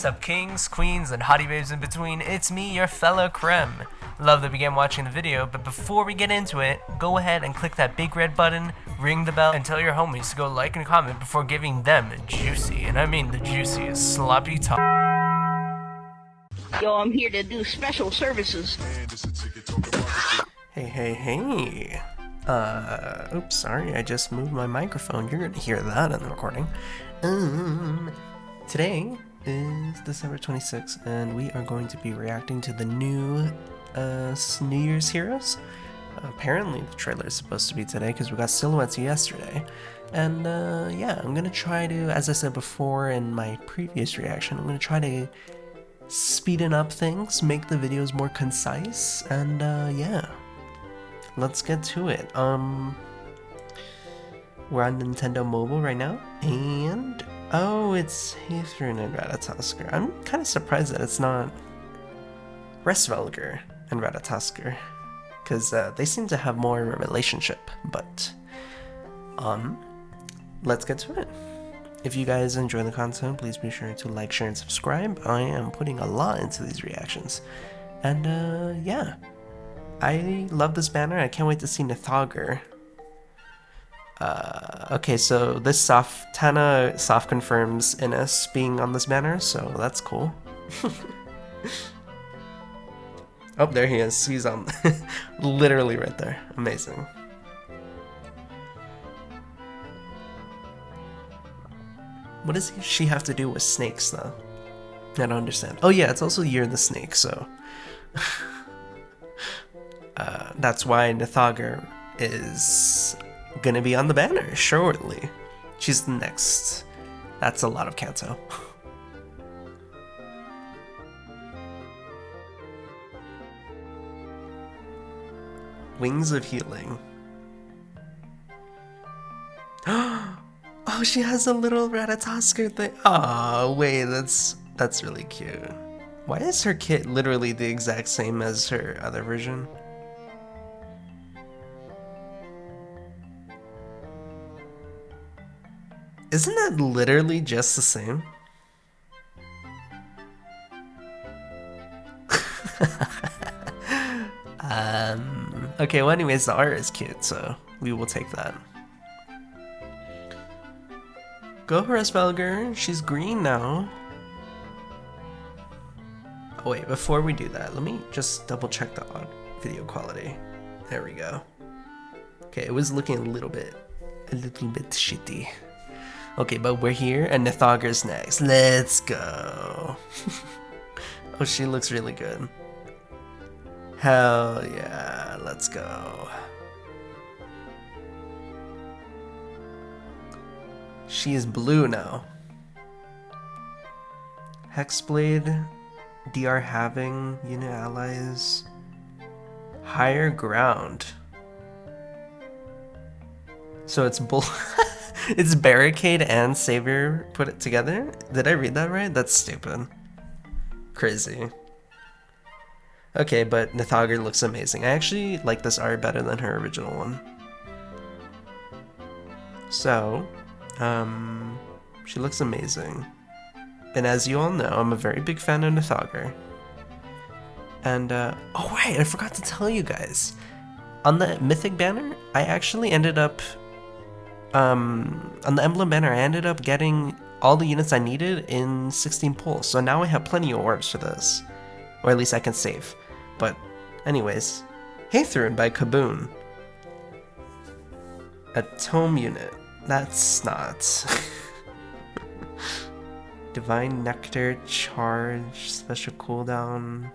What's up, kings, queens, and hottie babes in between? It's me, your fella Creme. Love that began watching the video, but before we get into it, go ahead and click that big red button, ring the bell, and tell your homies to go like and comment before giving them juicy, and I mean the juiciest, sloppy talk. Yo, I'm here to do special services. Hey. Oops, sorry, I just moved my microphone. You're gonna hear that in the recording. Today is December 26th, and we are going to be reacting to the new New Year's Heroes. Apparently the trailer is supposed to be today because we got silhouettes yesterday. And yeah, I'm gonna try to, as I said before in my previous reaction, I'm gonna try to speeden up things, make the videos more concise, and yeah. Let's get to it. We're on Nintendo Mobile right now, and oh, it's Heathrun and Ratatoskr. I'm kind of surprised that it's not Resvelger and Ratatoskr, because they seem to have more of a relationship. But let's get to it. If you guys enjoy the content, please be sure to like, share, and subscribe. I am putting a lot into these reactions, and yeah. I love this banner. I can't wait to see Nithogr. Okay, so this Tana soft confirms Innes being on this banner, so that's cool. Oh, there he is. He's on literally right there. Amazing. What does she have to do with snakes, though? I don't understand. Oh yeah, it's also Year of the Snake, so... that's why Nithogr is gonna be on the banner shortly. She's the next. That's a lot of Kanto. Wings of Healing. Oh, she has a little Ratatoskr thing. Oh, wait, that's really cute. Why is her kit literally the exact same as her other version? Isn't that literally just the same? Okay, well anyways, the art is cute, so we will take that. Go Resvelger, she's green now. Oh wait, before we do that, let me just double check the video quality. There we go. Okay, it was looking a little bit shitty. Okay, but we're here, and Nithogr's next. Let's go. Oh, she looks really good. Hell yeah, let's go. She is blue now. Hexblade, DR Having, unit allies, higher ground. So it's it's Barricade and Savior put it together? Did I read that right? That's stupid. Crazy. Okay, but Nithogr looks amazing. I actually like this art better than her original one. So, she looks amazing. And as you all know, I'm a very big fan of Nithogr. And, oh wait, I forgot to tell you guys. On the Mythic banner, I actually ended up on the Emblem banner, I ended up getting all the units I needed in 16 pulls, so now I have plenty of orbs for this. Or at least I can save. But, anyways, Heathrun by Kaboon. A tome unit. That's not. Divine Nectar, Charge, Special Cooldown.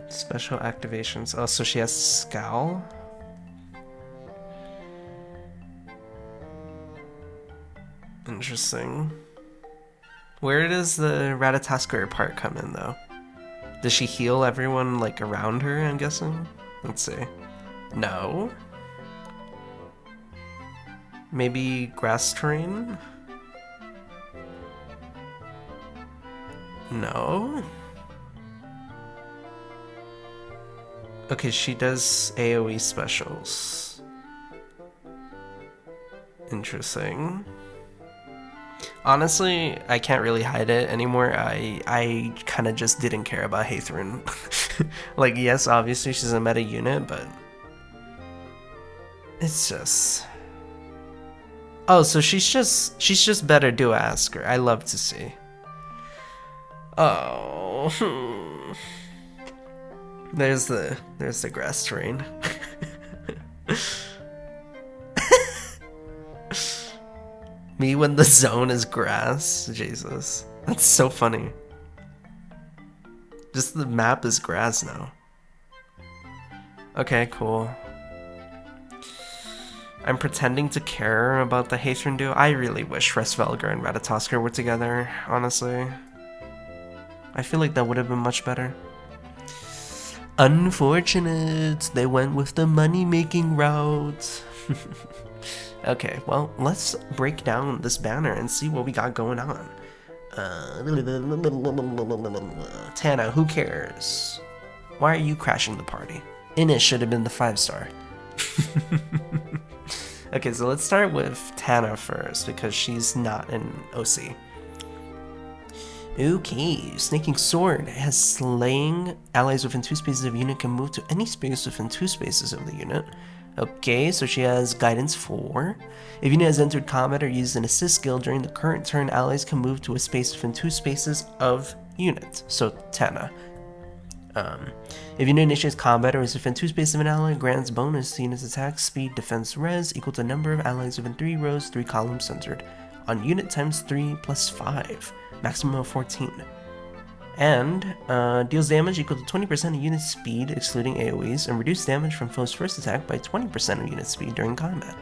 Special activations. Oh, so she has Scowl? Interesting. Where does the Ratatoskr part come in, though? Does she heal everyone, like, around her, I'm guessing? Let's see. No? Maybe grass terrain? No? Okay, she does AoE specials. Interesting. Honestly, I can't really hide it anymore. I kind of just didn't care about Hathrin. Like, yes, obviously she's a meta unit, but it's just... Oh, so she's just better do ask her. I love to see. Oh. There's the grass terrain. Me when the zone is grass. Jesus. That's so funny. Just the map is grass now. Okay, cool. I'm pretending to care about the Hathrin duo. I really wish Resvelgar and Ratatoskr were together, honestly. I feel like that would have been much better. Unfortunate. They went with the money-making route. Okay, well, let's break down this banner and see what we got going on. Tana, who cares? Why are you crashing the party? Innis should have been the 5-star. Okay, so let's start with Tana first, because she's not an OC. Okay, Snaking Sword has slaying. Allies within 2 spaces of unit can move to any space within 2 spaces of the unit. Okay, so she has Guidance 4. If unit has entered combat or used an assist skill during the current turn, allies can move to a space within 2 spaces of unit. So Tana. If unit initiates combat or is within 2 spaces of an ally, grants bonus to unit's attack, speed, defense, res equal to number of allies within 3 rows, 3 columns centered on unit times 3 plus 5, maximum of 14. And deals damage equal to 20% of unit speed, excluding AoEs, and reduce damage from foe's first attack by 20% of unit speed during combat.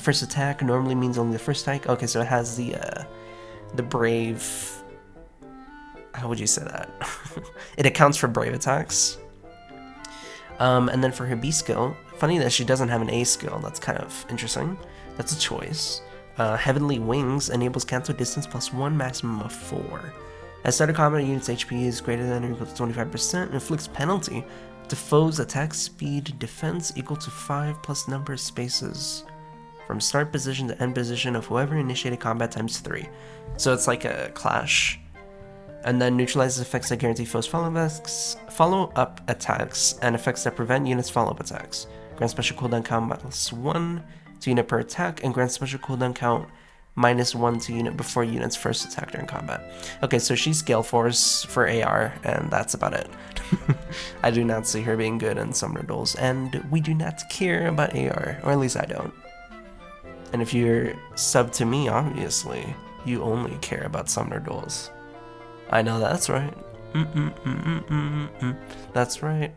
First attack normally means only the first strike. Okay, so it has the brave. How would you say that? It accounts for brave attacks. And then for her B skill, funny that she doesn't have an A skill. That's kind of interesting. That's a choice. Heavenly Wings enables cancel distance plus 1, maximum of 4. At start of combat, unit's HP is greater than or equal to 25% and inflicts penalty to foes' attack, speed, defense equal to 5 plus number of spaces from start position to end position of whoever initiated combat times 3. So it's like a clash. And then neutralizes effects that guarantee foes' follow-up attacks and effects that prevent units' follow-up attacks. Grants special cooldown count minus 1 to unit per attack, and grants special cooldown count minus 1 to unit before unit's first attack during combat. Okay, so she's Gale Force for AR, and that's about it. I do not see her being good in Summoner Duels, and we do not care about AR, or at least I don't. And if you're sub to me, obviously, you only care about Summoner Duels. I know that's right. That's right.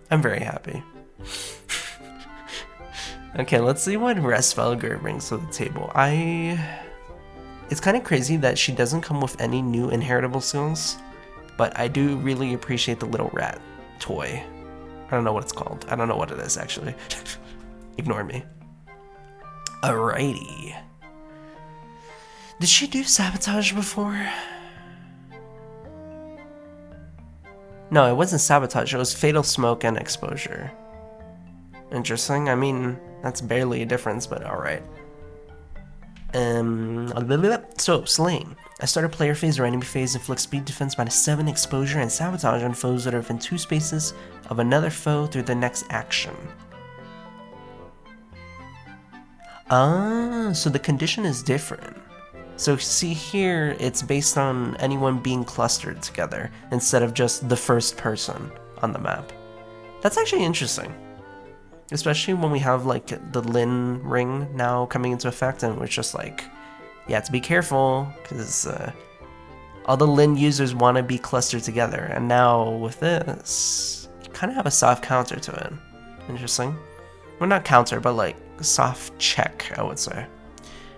I'm very happy. Okay, let's see what Resvelgar brings to the table. It's kind of crazy that she doesn't come with any new inheritable skills, but I do really appreciate the little rat toy. I don't know what it's called. I don't know what it is, actually. Ignore me. Alrighty. Did she do Sabotage before? No, it wasn't Sabotage. It was Fatal Smoke and Exposure. Interesting. I mean, that's barely a difference, but alright. So, Slaying. I start a player phase or enemy phase, inflict speed, defense minus 7, exposure, and sabotage on foes that are within 2 spaces of another foe through the next action. Ah, so the condition is different. So see here, it's based on anyone being clustered together instead of just the first person on the map. That's actually interesting. Especially when we have like the Lin ring now coming into effect, and we're just like, you have to be careful because all the Lin users want to be clustered together, and now with this, you kind of have a soft counter to it. Interesting. Well, not counter, but like a soft check, I would say.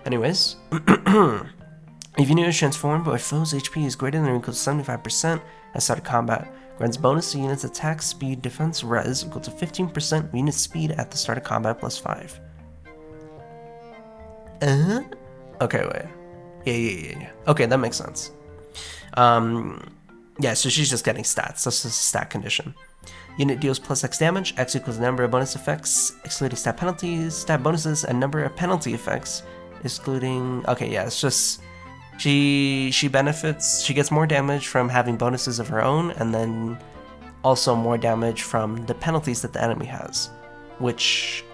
Anyways, if unit is transformed but foe's HP is greater than or equal to 75% at start of combat, grants bonus to unit's attack, speed, defense, res equal to 15% of unit speed at the start of combat plus 5. Okay, wait. Yeah. Okay, that makes sense. Yeah, so she's just getting stats. That's just a stat condition. Unit deals plus X damage. X equals the number of bonus effects, excluding stat penalties, stat bonuses, and number of penalty effects, excluding... Okay, yeah, it's just... She benefits... She gets more damage from having bonuses of her own, and then also more damage from the penalties that the enemy has, which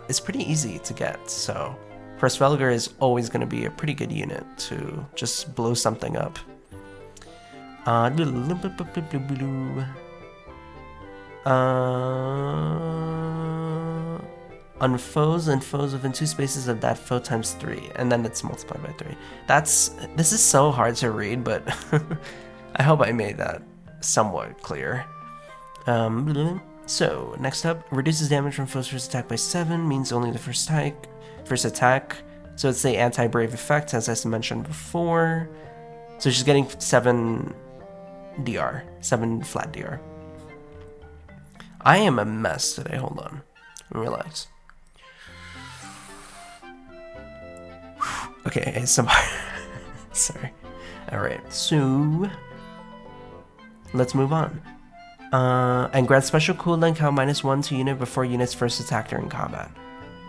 is pretty easy to get, so... Svelger is always going to be a pretty good unit to just blow something up. On foes and foes within 2 spaces of that foe times 3, and then it's multiplied by 3. This is so hard to read, but I hope I made that somewhat clear. So next up, reduces damage from foes first attack by 7, means only the first attack. So it's the anti-brave effect, as I mentioned before. So she's getting 7 DR, 7 flat DR. I am a mess today. Hold on. Relax. Okay, ASMR. Sorry. Alright, so... let's move on. And grant special cooldown count -1 to unit before unit's first attack during combat.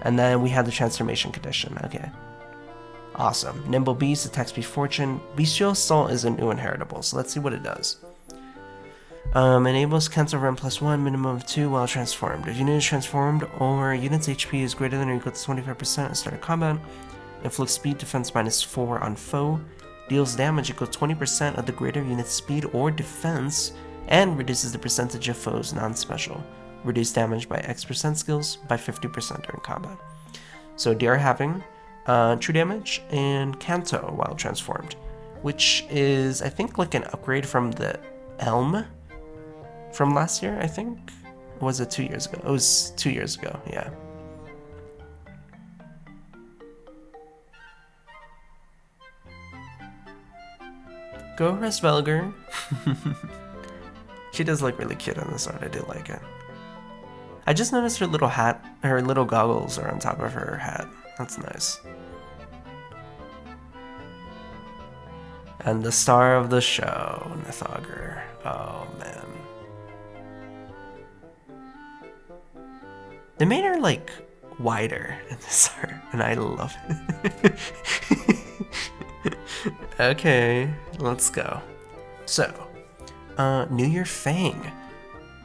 And then we have the transformation condition. Okay. Awesome. Nimble Beast, attack speed fortune. Bestial Assault is a new inheritable, so let's see what it does. Enables cancel run +1, minimum of 2 while transformed. If unit is transformed or unit's HP is greater than or equal to 25% at start of combat, inflicts speed defense -4 on foe, deals damage equal to 20% of the greater unit's speed or defense, and reduces the percentage of foes non-special. Reduce damage by X% skills by 50% during combat. So DR having true damage and Kanto while transformed, which is I think like an upgrade from the Elm from last year, I think. Or was it 2 years ago? It was 2 years ago, yeah. Go Svelger. She does look really cute on this art, I do like it. I just noticed her little hat, her little goggles are on top of her hat. That's nice. And the star of the show, Nithauger. Oh man. They made her like wider in this art, and I love it. Okay, let's go. So, New Year Fang.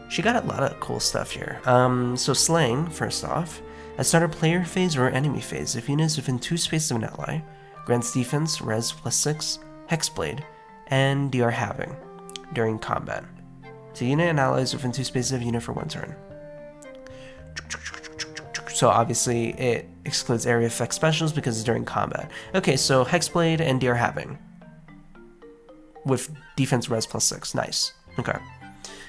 She got a lot of cool stuff here. So Slaying, first off. At start of player phase or enemy phase, if unit is within 2 spaces of an ally, grants defense, res +6, hexblade, and DR halving during combat. To unit and allies within 2 spaces of unit for 1 turn. So obviously it excludes area effect specials because it's during combat. Okay, so hexblade and DR halving. With defense res +6, nice. Okay.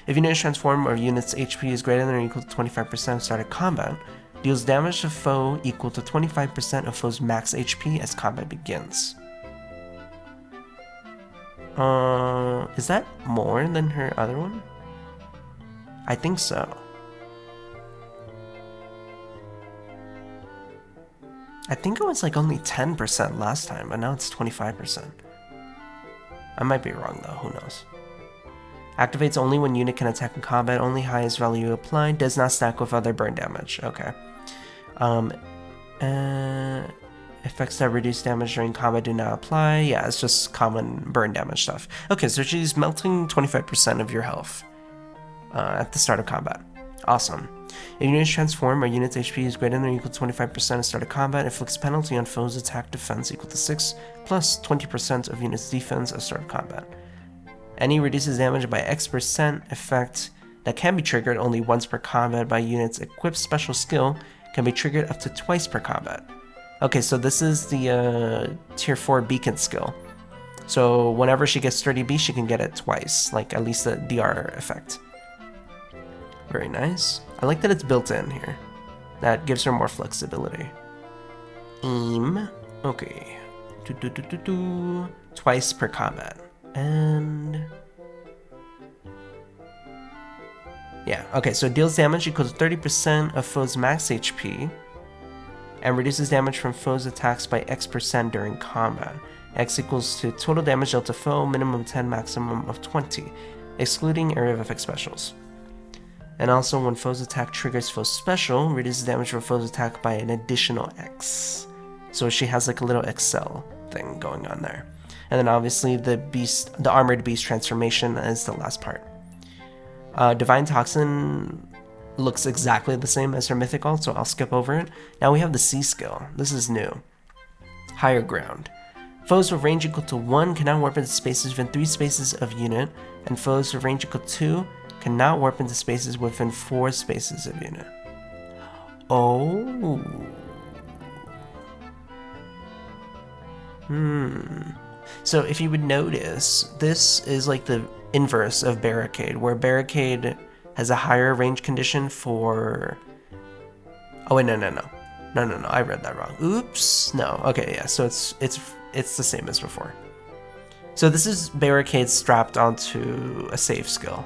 If unit is transformed or unit's HP is greater than or equal to 25% of start of combat, deals damage to foe equal to 25% of foe's max HP as combat begins. Is that more than her other one? I think so. I think it was like only 10% last time, but now it's 25%. I might be wrong though, who knows. Activates only when unit can attack in combat, only highest value applied, does not stack with other burn damage. Okay. Effects that reduce damage during combat do not apply. Yeah, it's just common burn damage stuff. Okay, so she's melting 25% of your health at the start of combat. Awesome. If units transform or unit's HP is greater than or equal to 25% at start of combat, inflicts penalty on foes' attack defense equal to 6 plus 20% of unit's defense at start of combat. Any reduces damage by X% effect that can be triggered only once per combat by units equipped special skill can be triggered up to twice per combat. Okay, so this is the tier 4 beacon skill. So whenever she gets 30B, she can get it twice, like at least the DR effect. Very nice. I like that it's built in here. That gives her more flexibility. Okay. Twice per combat. And yeah, okay, so it deals damage equal to 30% of foe's max HP and reduces damage from foes' attacks by X% during combat. X equals to total damage dealt to foe, minimum 10, maximum of 20, excluding area of effect specials. And also, when foe's attack triggers foe's special, reduces damage from foe's attack by an additional X. So she has like a little Excel thing going on there. And then obviously the armored beast transformation is the last part. Divine Toxin looks exactly the same as her mythical, so I'll skip over it. Now we have the C skill. This is new. Higher Ground. Foes with range equal to 1 cannot warp into spaces within 3 spaces of unit, and foes with range equal to 2 cannot warp into spaces within 4 spaces of unit. Oh. So if you would notice, this is like the inverse of Barricade, where Barricade has a higher range condition for... Oh wait, no, I read that wrong. Oops, no, okay, yeah, so it's the same as before. So this is Barricade strapped onto a save skill.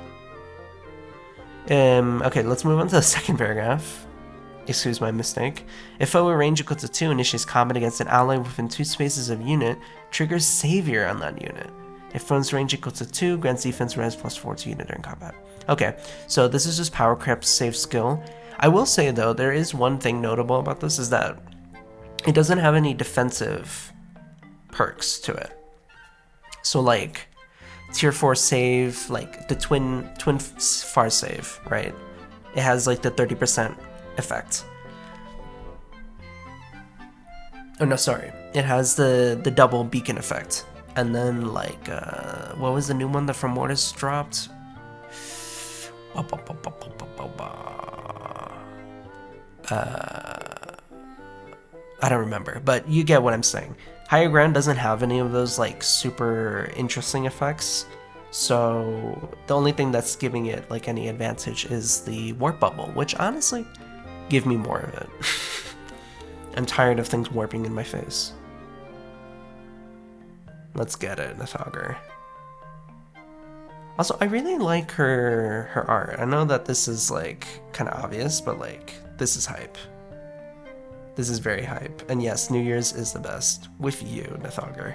Okay, let's move on to the second paragraph. Excuse my mistake. If foe with range equal to 2 initiates combat against an ally within 2 spaces of unit, triggers Savior on that unit. If foe's range equal to 2, grants defense res +4 to unit during combat. Okay, so this is just Power Crep's save skill. I will say though, there is one thing notable about this, is that it doesn't have any defensive perks to it. So like tier 4 save, like the twin far save, right? It has like the 30% effect. Oh no, sorry. It has the double beacon effect. And then like what was the new one that from Mortis dropped? I don't remember, but you get what I'm saying. Higher Ground doesn't have any of those like super interesting effects, so the only thing that's giving it like any advantage is the warp bubble, which honestly, give me more of it. I'm tired of things warping in my face. Let's get it, Nathagar. Also, I really like her art. I know that this is like kind of obvious, but like this is hype. This is very hype. And yes, New Year's is the best. With you, Nathagar.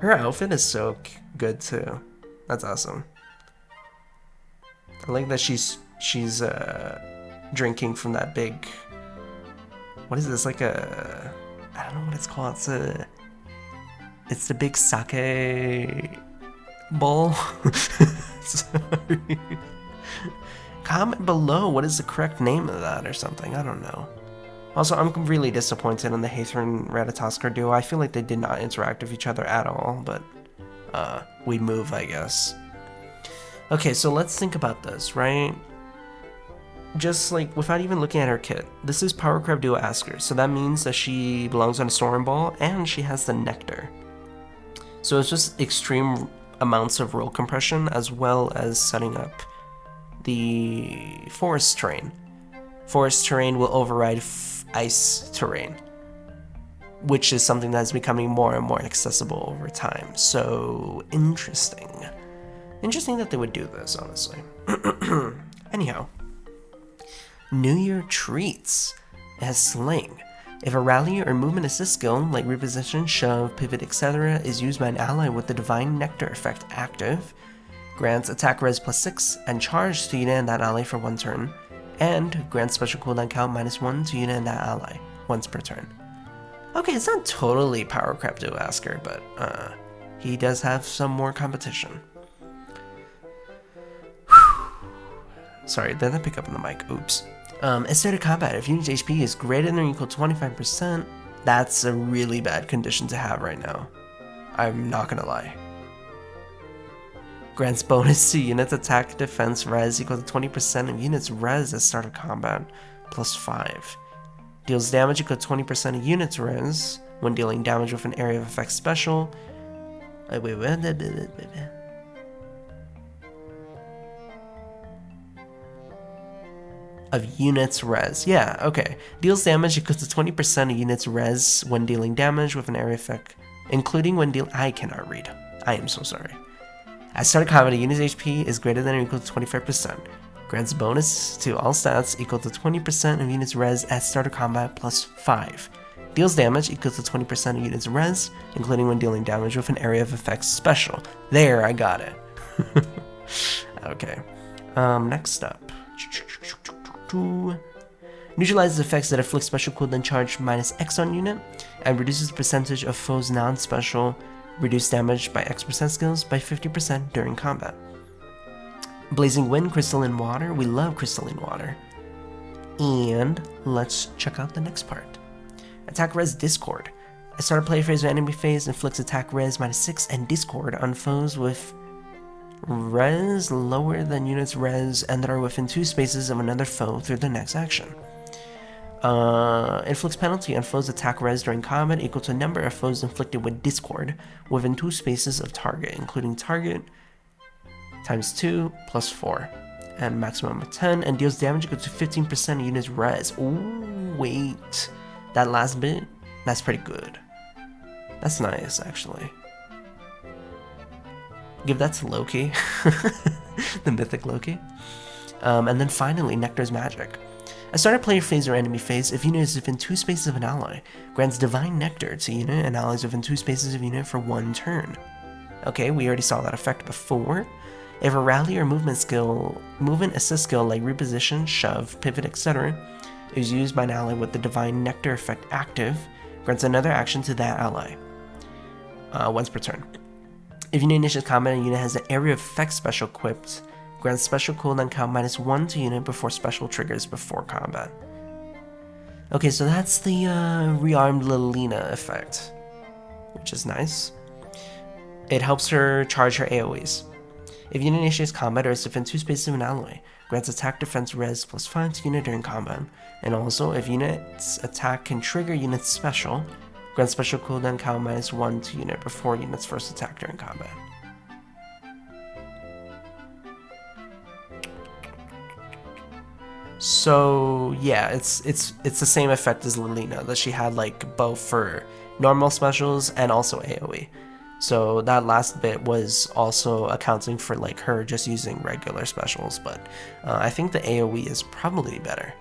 Her outfit is so good too. That's awesome. I like that she's drinking from that big... What is this? Like a... I don't know what it's called. It's the big sake bowl. Sorry. Comment below what is the correct name of that or something. I don't know. Also, I'm really disappointed in the Hathor and Ratatoskr duo. I feel like they did not interact with each other at all, but we move, I guess. Okay, so let's think about this, right? Just like, without even looking at her kit, this is Power Crab Duo Asker, so that means that she belongs on a Storm Ball, and she has the Nectar. So it's just extreme amounts of roll compression, as well as setting up the forest terrain. Forest terrain will override ice terrain, which is something that's becoming more and more accessible over time. So interesting. Interesting that they would do this, honestly. Anyhow, New Year treats. It has Sling. If a rally or movement assist skill, like reposition, shove, pivot, etc., is used by an ally with the Divine Nectar effect active, grants attack res +6 and charge to unit and that ally for 1 turn, and grants special cooldown count -1 to unit and that ally, once per turn. Okay, it's not totally Power Crab Duo Asker, but he does have some more competition. Sorry, did I pick up on the mic? Oops. At start of combat, if unit's HP is greater than or equal to 25%, that's a really bad condition to have right now. I'm not gonna lie. Grants bonus to unit's attack defense res equal to 20% of unit's res at start of combat, +5. Deals damage equal to 20% of unit's res when dealing damage with an area of effect special. Of units res. Yeah, okay. Deals damage equal to 20% of units res when dealing damage with an area effect, including when dealing... I cannot read. I am so sorry. At start of combat, a unit's HP is greater than or equal to 25%. Grants bonus to all stats equal to 20% of units res at start of combat plus 5. Deals damage equal to 20% of units res, including when dealing damage with an area of effects special. There, I got it. Okay. Next up. Neutralizes effects that inflict special cooldown charge minus X on unit, and reduces the percentage of foes' non-special reduced damage by X% skills by 50% during combat. Blazing Wind, Crystalline Water. We love Crystalline Water. And let's check out the next part. Attack Res Discord. At start of play phase or enemy phase, inflicts attack res minus 6 and discord on foes with res lower than units res and that are within 2 spaces of another foe through the next action. Inflicts penalty on foes attack res during combat equal to a number of foes inflicted with discord within 2 spaces of target, including target times 2 plus 4, and maximum of 10, and deals damage equal to 15% of units res. Ooh, wait. That last bit? That's pretty good. That's nice, actually. Give that to Loki. The mythic Loki. And then finally, Nectar's Magic. At start of player phase or enemy phase, if unit is within 2 spaces of an ally, grants Divine Nectar to unit and allies within 2 spaces of unit for 1 turn. Okay, we already saw that effect before. If a rally or movement assist skill like reposition, shove, pivot, etc. is used by an ally with the Divine Nectar effect active, grants another action to that ally. Once per turn. If unit initiates combat and unit has an area of effect special equipped, grants special cooldown count minus 1 to unit before special triggers before combat. Okay, so that's the rearmed Lilina effect, which is nice. It helps her charge her AoEs. If unit initiates combat or is within 2 spaces of an ally, grants attack defense res plus 5 to unit during combat. And also, if unit's attack can trigger unit's special, grants special cooldown count minus 1 to unit before unit's first attack during combat. So yeah, it's the same effect as Lilina, that she had like both for normal specials and also AoE. So that last bit was also accounting for like her just using regular specials, but I think the AoE is probably better.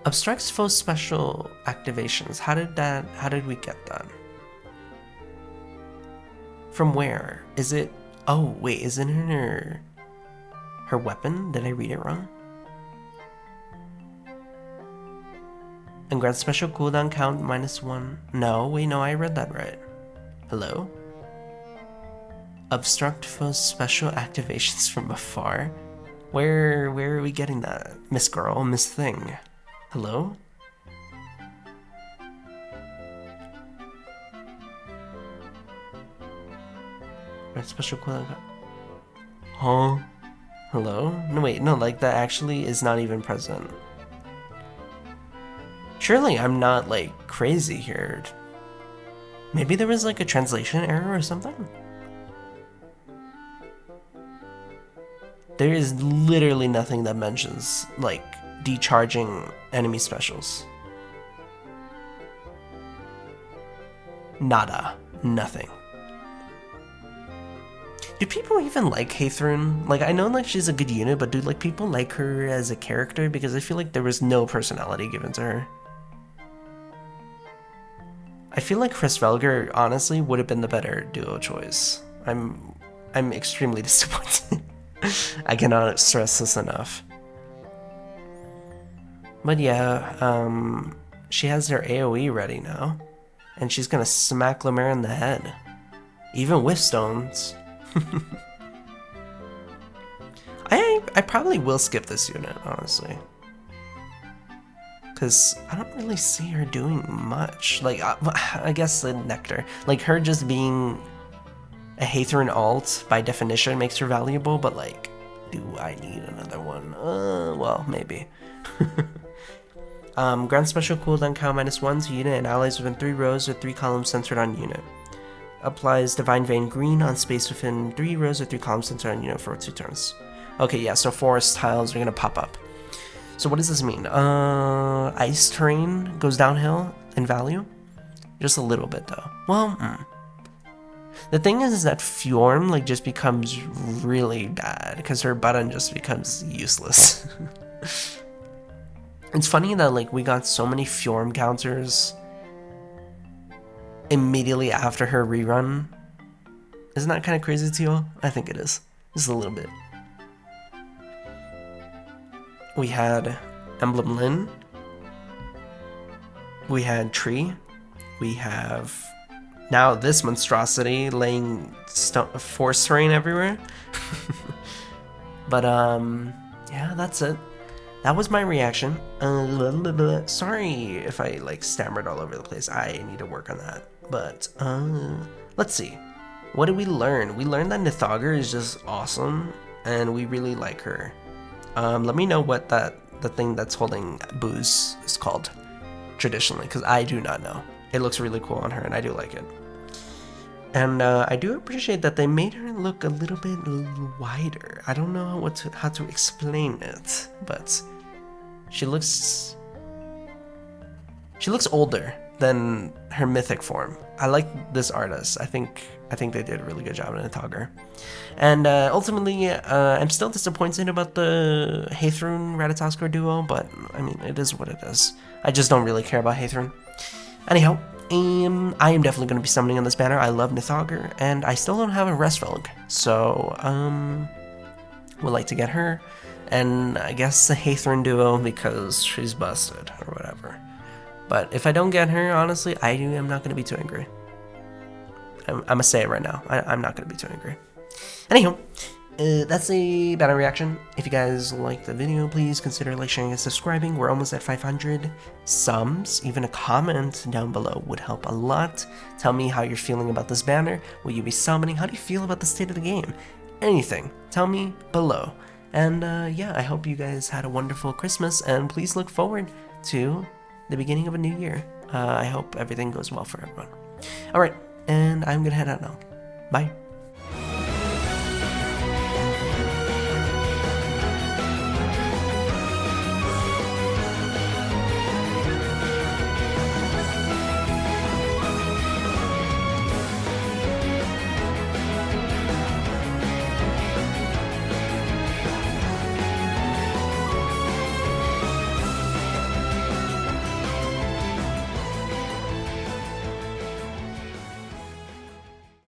Obstructs foe special activations. How did we get that? From where? Is it, oh wait, is it in her weapon? Did I read it wrong? And grants special cooldown count minus 1. No, wait, no, I read that right. Hello? Obstruct foes special activations from afar? Where are we getting that? Miss Girl, Miss Thing. Hello? Grants special cooldown count. Huh? Hello? No, wait, no, like that actually is not even present. Surely I'm not, like, crazy here. Maybe there was, like, a translation error or something? There is literally nothing that mentions, like, decharging enemy specials. Nada. Nothing. Do people even like Haythrun? Like, I know, like, she's a good unit, but do, like, people like her as a character? Because I feel like there was no personality given to her. I feel like Chris Velger, honestly, would have been the better duo choice. I'm extremely disappointed. I cannot stress this enough. But yeah, she has her AoE ready now. And she's gonna smack Lemare in the head. Even with stones. I probably will skip this unit, honestly. Because I don't really see her doing much. Like, I guess the Nectar. Like, her just being a Haythrun alt, by definition, makes her valuable, but, like, do I need another one? Well, maybe. Grant special cooldown count minus 1 to unit and allies within 3 rows or 3 columns centered on unit. Applies Divine Vein Green on space within 3 rows or 3 columns centered on unit for 2 turns. Okay, yeah, so forest tiles are gonna pop up. So what does this mean? Ice terrain goes downhill in value? Just a little bit, though. Well, The thing is that Fjorm like just becomes really bad because her button just becomes useless. It's funny that like we got so many Fjorm counters immediately after her rerun. Isn't that kind of crazy to you all? I think it is. Just a little bit. We had Emblem Lin. We had Tree. We have now this monstrosity laying force terrain everywhere. But yeah, that's it. That was my reaction. Sorry if I like stammered all over the place. I need to work on that. But let's see. What did we learn? We learned that Nithauger is just awesome, and we really like her. Let me know what the thing that's holding booze is called traditionally, because I do not know. It looks really cool on her, and I do like it. And I do appreciate that they made her look a little bit wider. I don't know how to explain it, but she looks older than her mythic form. I like this artist. I think they did a really good job in Nithauger. And ultimately, I'm still disappointed about the Haythrun-Ratatoskr duo, but I mean, it is what it is. I just don't really care about Haythrun. Anyhow, I am definitely going to be summoning on this banner. I love Nithauger, and I still don't have a Restvelg, so would like to get her, and I guess the Haythrun duo because she's busted or whatever. But if I don't get her, honestly, I am not going to be too angry. I'm gonna say it right now. I'm not gonna be too angry. Anyhow, that's a banner reaction. If you guys like the video, please consider like, sharing, and subscribing. We're almost at 500 subs. Even a comment down below would help a lot. Tell me how you're feeling about this banner. Will you be summoning? How do you feel about the state of the game? Anything. Tell me below. And yeah, I hope you guys had a wonderful Christmas, and please look forward to the beginning of a new year. I hope everything goes well for everyone. Alright. And I'm gonna head out now. Bye.